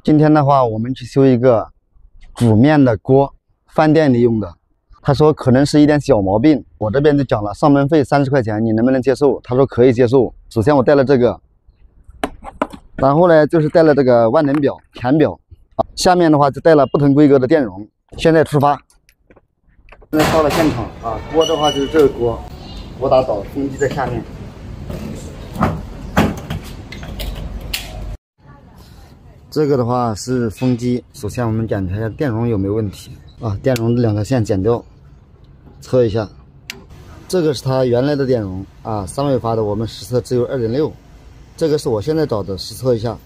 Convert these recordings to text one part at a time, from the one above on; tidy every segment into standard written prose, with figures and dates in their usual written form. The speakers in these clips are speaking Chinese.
今天的话，我们去修一个煮面的锅，饭店里用的。他说可能是一点小毛病，我这边就讲了，上门费30块钱，你能不能接受？他说可以接受。首先我带了这个，然后呢就是带了这个万能表、填表，下面的话就带了不同规格的电容。现在出发，现在到了现场啊，锅的话就是这个锅，我打倒，风机在下面。这个的话是风机，首先我们检查一下电容有没有问题啊，电容这2条线剪掉，测一下。这个是它原来的电容啊，3位发的，我们实测只有 2.6， 这个是我现在找的，实测一下。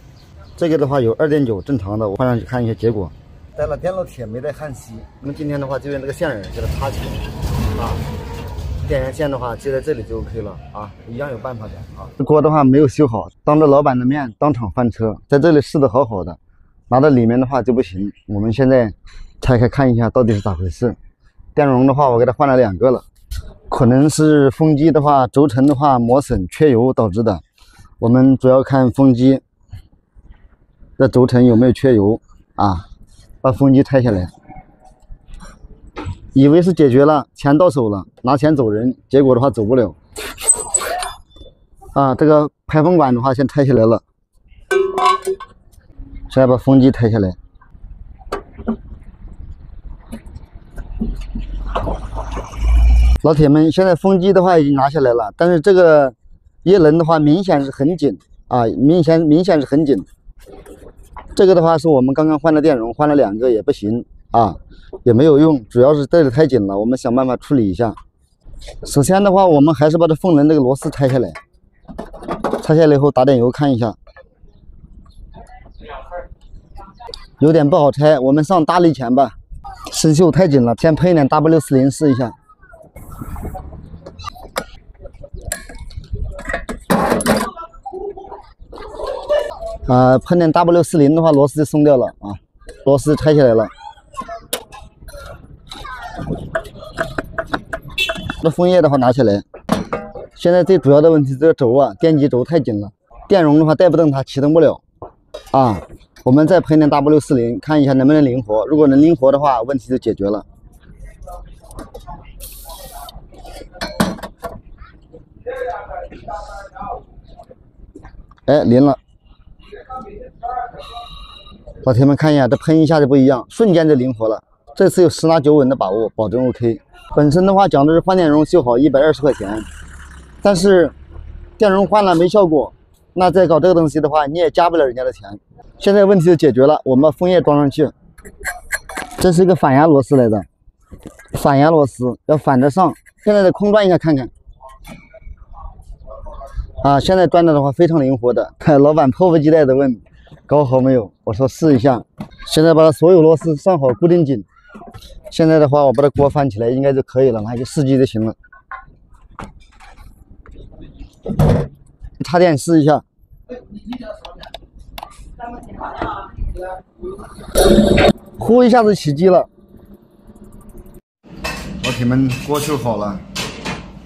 这个的话有 2.9 正常的，我换上去看一下结果。带了电烙铁，没带焊锡。我们今天的话就用这个线耳给它插起来啊，电源线的话接在这里就 OK 了啊，一样有办法的啊。这锅的话没有修好，当着老板的面当场翻车，在这里试的好好的，拿到里面的话就不行。我们现在拆开看一下到底是咋回事。电容的话我给它换了2个了，可能是风机的话轴承的话磨损缺油导致的。我们主要看风机的轴承有没有缺油啊。把风机拆下来，以为是解决了，钱到手了，拿钱走人，结果的话走不了。啊，这个排风管的话先拆下来了，现在把风机拆下来。老铁们，现在风机的话已经拿下来了，但是这个叶轮的话明显是很紧啊，明显是很紧。这个的话是我们刚刚换的电容，换了2个也不行啊，也没有用，主要是带的太紧了，我们想办法处理一下。首先的话，我们还是把这凤轮这个螺丝拆下来，拆下来以后打点油看一下，有点不好拆，我们上大力钳吧，生锈太紧了，先喷一点 W40试一下。喷点 W40的话，螺丝就松掉了啊，螺丝拆下来了。这风叶的话拿起来。现在最主要的问题，这个轴啊，电机轴太紧了，电容的话带不动它，启动不了啊。我们再喷点 W40，看一下能不能灵活。如果能灵活的话，问题就解决了。哎，灵了。老铁们看一下，这喷一下就不一样，瞬间就灵活了。这次有10拿9稳的把握，保证 OK。本身的话讲的是换电容修好120块钱，但是电容换了没效果，那再搞这个东西的话，你也加不了人家的钱。现在问题就解决了，我们把风叶装上去。这是一个反压螺丝来的，反压螺丝要反着上。现在再空转一下看看。啊，现在转的话非常灵活的。老板迫不及待的问搞好没有？我说试一下。现在把所有螺丝上好固定紧。现在的话，我把这锅翻起来应该就可以了，拿去试机就行了。插电试一下。呼一下子起机了。老铁们，锅修好了。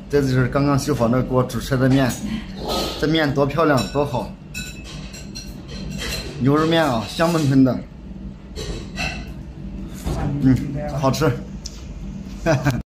这就是刚刚修好那个锅煮出的面，这面多漂亮多好，牛肉面啊，香喷喷的，好吃。